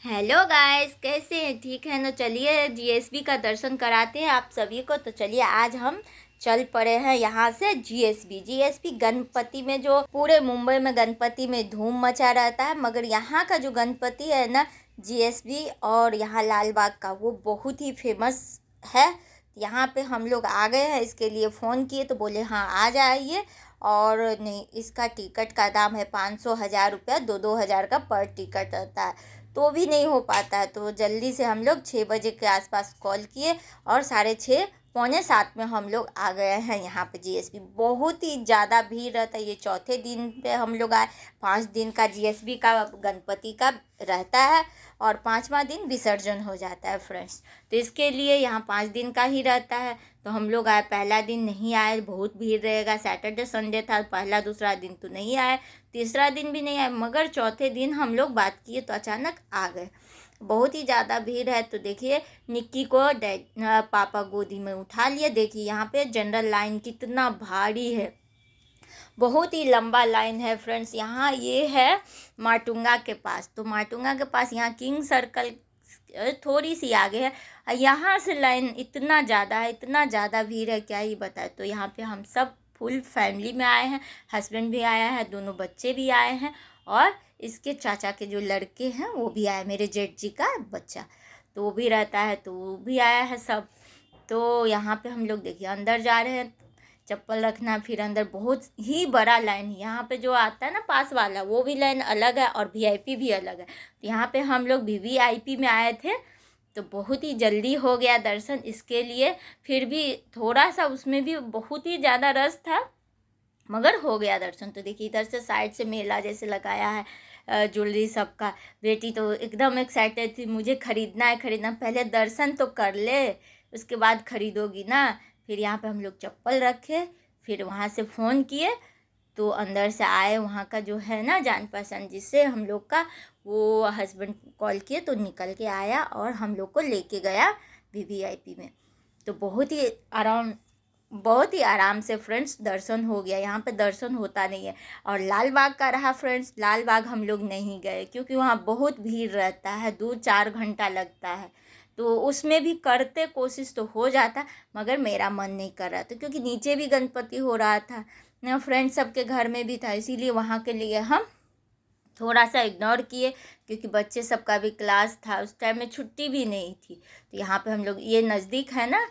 Hello guys, कैसे हैं? ठीक है ना। चलिए जीएसबी का दर्शन कराते हैं आप सभी को। तो चलिए आज हम चल पड़े हैं यहाँ से जीएसबी गणपति में। जो पूरे मुंबई में गणपति में धूम मचा रहता है, मगर यहाँ का जो गणपति है ना जीएसबी और यहाँ लाल बाग का, वो बहुत ही फेमस है। यहाँ पे हम लोग आ गए हैं, इसके लिए फ़ोन किए तो बोले हाँ आ जाइए। और नहीं, इसका टिकट का दाम है 500 1000 रुपया, 2 2 हज़ार का पर टिकट रहता है। तो भी नहीं हो पाता है, तो जल्दी से हम लोग 6 बजे के आसपास कॉल किए और 6:30 पौने 7 में हम लोग आ गए हैं यहाँ पे जीएसबी। बहुत ही ज़्यादा भीड़ रहता है। ये चौथे दिन पे हम लोग आए। 5 दिन का जीएसबी का गणपति का रहता है और 5वां दिन विसर्जन हो जाता है फ्रेंड्स। तो इसके लिए यहाँ 5 दिन का ही रहता है। तो हम लोग आए, पहला दिन नहीं आए, बहुत भीड़ रहेगा, सैटरडे संडे था, पहला दूसरा दिन तो नहीं आए, तीसरा दिन भी नहीं आए, मगर चौथे दिन हम लोग बात किए तो अचानक आ गए। बहुत ही ज़्यादा भीड़ है। तो देखिए निक्की को पापा गोदी में उठा लिए। देखिए यहाँ पे जनरल लाइन कितना भारी है, बहुत ही लंबा लाइन है फ्रेंड्स। यहाँ ये है माटुंगा के पास। तो माटुंगा के पास यहाँ किंग सर्कल थोड़ी सी आगे है। यहाँ से लाइन इतना ज़्यादा है, इतना ज़्यादा भीड़ है, क्या ही बताए। तो यहाँ पे हम सब फुल फैमिली में आए हैं। हस्बैंड भी आया है, दोनों बच्चे भी आए हैं और इसके चाचा के जो लड़के हैं वो भी आए, मेरे जेठ जी का बच्चा तो वो भी रहता है, तो वो भी आया है सब। तो यहाँ पे हम लोग देखिए अंदर जा रहे हैं, चप्पल रखना, फिर अंदर बहुत ही बड़ा लाइन है। यहाँ पे जो आता है ना पास वाला, वो भी लाइन अलग है और वीआईपी भी अलग है। तो यहाँ पे हम लोग वीवीआईपी में आए थे, तो बहुत ही जल्दी हो गया दर्शन। इसके लिए फिर भी थोड़ा सा उसमें भी बहुत ही ज़्यादा रश था, मगर हो गया दर्शन। तो देखिए इधर से साइड से मेला जैसे लगाया है, ज्वेलरी सबका। बेटी तो एकदम एक्साइटेड थी, मुझे ख़रीदना है ख़रीदना। पहले दर्शन तो कर ले, उसके बाद ख़रीदोगी ना। फिर यहाँ पे हम लोग चप्पल रखे, फिर वहाँ से फ़ोन किए तो अंदर से आए। वहाँ का जो है ना जान पहचान जिससे हम लोग का, वो हस्बैंड कॉल किए तो निकल के आया और हम लोग को लेके गया वीवीआईपी में। तो बहुत ही आराम से फ्रेंड्स दर्शन हो गया। यहाँ पे दर्शन होता नहीं है। और लाल बाग का रहा फ्रेंड्स, लाल बाग हम लोग नहीं गए क्योंकि वहाँ बहुत भीड़ रहता है, 2 4 घंटा लगता है। तो उसमें भी करते कोशिश तो हो जाता, मगर मेरा मन नहीं कर रहा था क्योंकि नीचे भी गणपति हो रहा था ना, फ्रेंड्स सबके घर में भी था, इसीलिए वहाँ के लिए हम थोड़ा सा इग्नोर किए क्योंकि बच्चे सबका भी क्लास था, उस टाइम में छुट्टी भी नहीं थी। तो यहाँ पे हम लोग, ये नज़दीक है ना,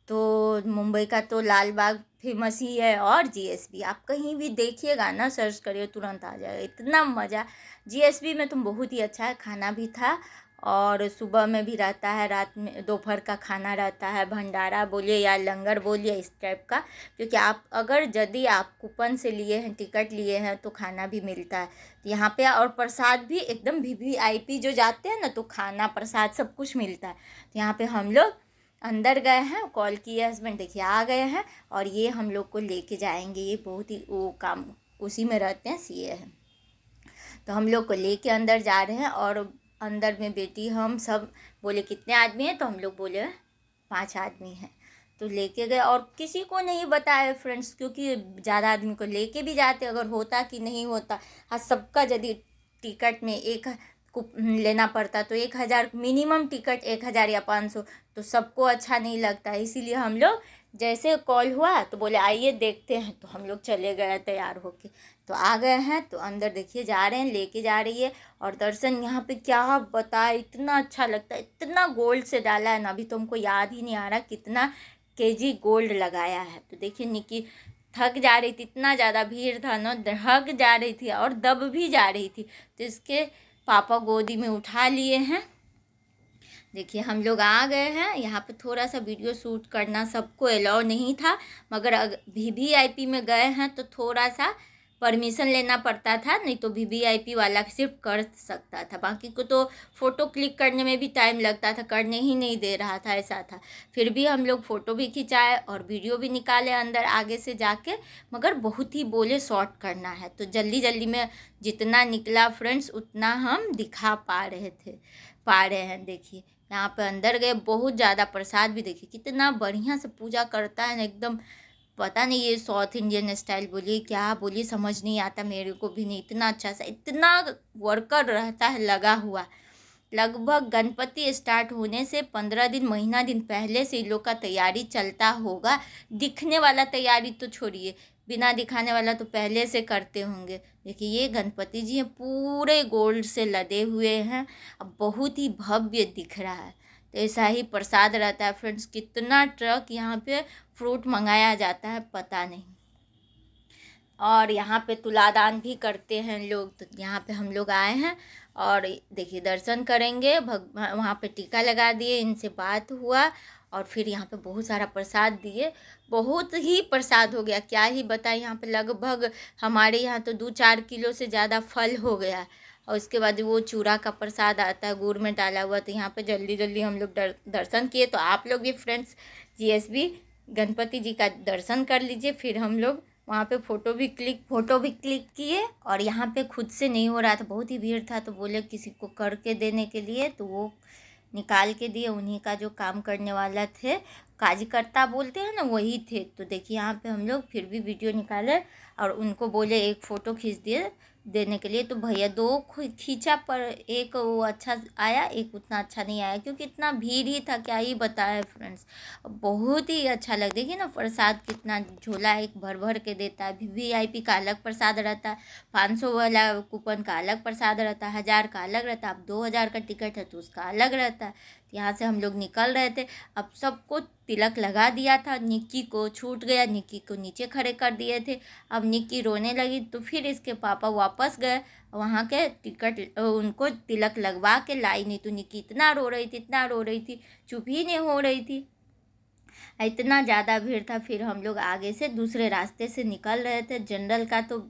तो मुंबई का तो लाल बाग फेमस ही है और जीएसबी आप कहीं भी देखिएगा ना, सर्च करिए तुरंत आ जाएगा। इतना मज़ा जीएसबी में तो बहुत ही अच्छा है। खाना भी था और सुबह में भी रहता है, रात में दोपहर का खाना रहता है, भंडारा बोलिए या लंगर बोलिए इस टाइप का। क्योंकि आप अगर यदि आप कूपन से लिए हैं, टिकट लिए हैं, तो खाना भी मिलता है यहाँ पे। और प्रसाद भी एकदम वीवीआईपी जो जाते हैं ना, तो खाना प्रसाद सब कुछ मिलता है। तो यहाँ पे हम लोग अंदर गए हैं, कॉल किए, हस्बैंड देखिए आ गए हैं और ये हम लोग को लेके जाएंगे। ये बहुत ही वो काम उसी में रहते हैं, सीए हैं। तो हम लोग को लेके अंदर जा रहे हैं और अंदर में बेटी हम सब बोले कितने आदमी हैं, तो हम लोग बोले 5 आदमी हैं। तो लेके गए और किसी को नहीं बताया फ्रेंड्स, क्योंकि ज़्यादा आदमी को लेके भी जाते, अगर होता कि नहीं होता। हाँ, सबका यदि टिकट में एक को लेना पड़ता तो 1 हज़ार मिनिमम टिकट, 1 हज़ार या 500, तो सबको अच्छा नहीं लगता। इसीलिए हम लोग जैसे कॉल हुआ तो बोले आइए देखते हैं, तो हम लोग चले गए तैयार होके। तो आ गए हैं, तो अंदर देखिए जा रहे हैं, लेके जा रही है। और दर्शन यहाँ पे क्या बताए, इतना अच्छा लगता है, इतना गोल्ड से डाला है ना, अभी तो हमको याद ही नहीं आ रहा कितना केजी गोल्ड लगाया है। तो देखिए निक्की थक जा रही थी, इतना ज़्यादा भीड़ था ना, थक जा रही थी और दब भी जा रही थी। तो इसके पापा गोदी में उठा लिए हैं। देखिए हम लोग आ गए हैं। यहाँ पे थोड़ा सा वीडियो शूट करना सबको अलाउ नहीं था, मगर वीवीआईपी में गए हैं तो थोड़ा सा परमिशन लेना पड़ता था, नहीं तो वीवीआईपी वाला सिर्फ कर सकता था, बाकी को तो फ़ोटो क्लिक करने में भी टाइम लगता था, करने ही नहीं दे रहा था, ऐसा था। फिर भी हम लोग फ़ोटो भी खिंचाए और वीडियो भी निकाले अंदर आगे से जाके, मगर बहुत ही बोले शॉर्ट करना है, तो जल्दी जल्दी में जितना निकला फ्रेंड्स उतना हम दिखा पा रहे हैं। देखिए यहाँ पे अंदर गए, बहुत ज़्यादा प्रसाद भी देखिए कितना बढ़िया से पूजा करता है ना, एकदम पता नहीं ये साउथ इंडियन स्टाइल बोलिए क्या बोलिए, समझ नहीं आता मेरे को भी नहीं। इतना अच्छा सा, इतना वर्कर रहता है लगा हुआ, लगभग गणपति स्टार्ट होने से 15 दिन महीना दिन पहले से इन लोग का तैयारी चलता होगा। दिखने वाला तैयारी तो छोड़िए, बिना दिखाने वाला तो पहले से करते होंगे। देखिए ये गणपति जी हैं, पूरे गोल्ड से लदे हुए हैं। अब बहुत ही भव्य दिख रहा है। तो ऐसा ही प्रसाद रहता है फ्रेंड्स। कितना ट्रक यहाँ पे फ्रूट मंगाया जाता है पता नहीं। और यहाँ पे तुलादान भी करते हैं लोग। तो यहाँ पे हम लोग आए हैं और देखिए दर्शन करेंगे। वहाँ पे टीका लगा दिए, इनसे बात हुआ और फिर यहाँ पे बहुत सारा प्रसाद दिए। बहुत ही प्रसाद हो गया, क्या ही बताएं। यहाँ पे लगभग हमारे यहाँ तो 2-4 किलो से ज़्यादा फल हो गया। और उसके बाद वो चूड़ा का प्रसाद आता है गुड़ में डाला हुआ। तो यहाँ पे जल्दी जल्दी हम लोग दर्शन किए। तो आप लोग भी फ्रेंड्स जीएसबी गणपति जी का दर्शन कर लीजिए। फिर हम लोग वहाँ पे फ़ोटो भी क्लिक किए। और यहाँ पे खुद से नहीं हो रहा था, बहुत ही भीड़ था। तो बोले किसी को करके देने के लिए, तो वो निकाल के दिए। उन्हीं का जो काम करने वाला थे, कार्यकर्ता बोलते हैं ना, वही थे। तो देखिए यहाँ पे हम लोग फिर भी वीडियो निकाले और उनको बोले एक फ़ोटो खींच दिए देने के लिए। तो भैया 2 खींचा, पर एक वो अच्छा आया, एक उतना अच्छा नहीं आया, क्योंकि इतना भीड़ ही था, क्या ही बताया फ्रेंड्स। बहुत ही अच्छा लग, देखिए ना प्रसाद कितना झोला एक भर भर के देता है। वीआईपी का अलग प्रसाद रहता है, 500 वाला कूपन का अलग प्रसाद रहता है, 1000 का अलग रहता है। अब 2000 का टिकट है तो उसका अलग रहता है। यहाँ से हम लोग निकल रहे थे। अब सबको तिलक लगा दिया था, निक्की को छूट गया, निक्की को नीचे खड़े कर दिए थे। अब निक्की रोने लगी तो फिर इसके पापा वापस गए वहाँ के टिकट उनको तिलक लगवा के लाई। नहीं तो निक्की इतना रो रही थी, चुप ही नहीं हो रही थी, इतना ज़्यादा भीड़ था। फिर हम लोग आगे से दूसरे रास्ते से निकल रहे थे। जनरल का तो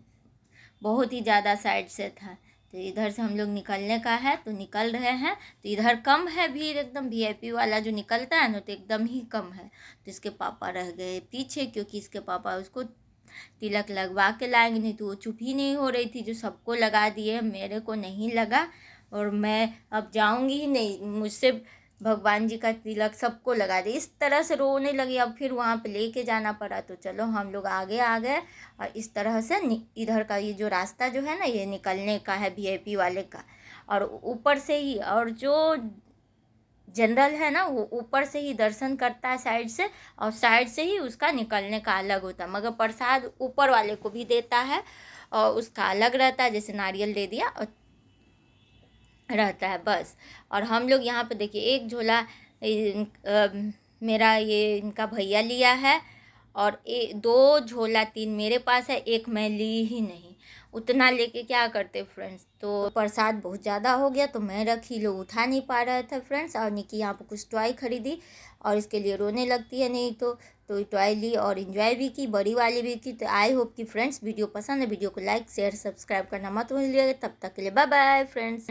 बहुत ही ज़्यादा साइड से था। तो इधर से हम लोग निकलने का है तो निकल रहे हैं। तो इधर कम है भीड़, एकदम वीआईपी वाला जो निकलता है ना तो एकदम ही कम है। तो इसके पापा रह गए पीछे, क्योंकि इसके पापा उसको तिलक लगवा के लाएंगे। नहीं तो वो चुप ही नहीं हो रही थी। जो सबको लगा दिए, मेरे को नहीं लगा और मैं अब जाऊंगी ही नहीं, मुझसे भगवान जी का तिलक सबको लगा दे। इस तरह से रोने लगी। अब फिर वहाँ पे लेके जाना पड़ा। तो चलो हम लोग आगे आ गए और इस तरह से इधर का ये जो रास्ता जो है ना, ये निकलने का है वीआईपी वाले का। और ऊपर से ही, और जो जनरल है ना वो ऊपर से ही दर्शन करता है साइड से, और साइड से ही उसका निकलने का अलग होता है। मगर प्रसाद ऊपर वाले को भी देता है और उसका अलग रहता है, जैसे नारियल दे दिया और रहता है बस। और हम लोग यहाँ पे देखिए एक झोला मेरा ये इनका भैया लिया है और 2 झोला 3 मेरे पास है, एक मैं ली ही नहीं। उतना लेके क्या करते फ्रेंड्स। तो प्रसाद बहुत ज़्यादा हो गया तो मैं रखी, लोग उठा नहीं पा रहे थे फ्रेंड्स। और निकी यहाँ पर कुछ टॉय खरीदी और इसके लिए रोने लगती है नहीं तो टॉय ली और इन्जॉय भी की, बड़ी वाली भी की। तो आई होप कि फ्रेंड्स वीडियो पसंद है। वीडियो को लाइक शेयर सब्सक्राइब करना मत भूलिएगा। तब तक के लिए बाय बाय फ्रेंड्स।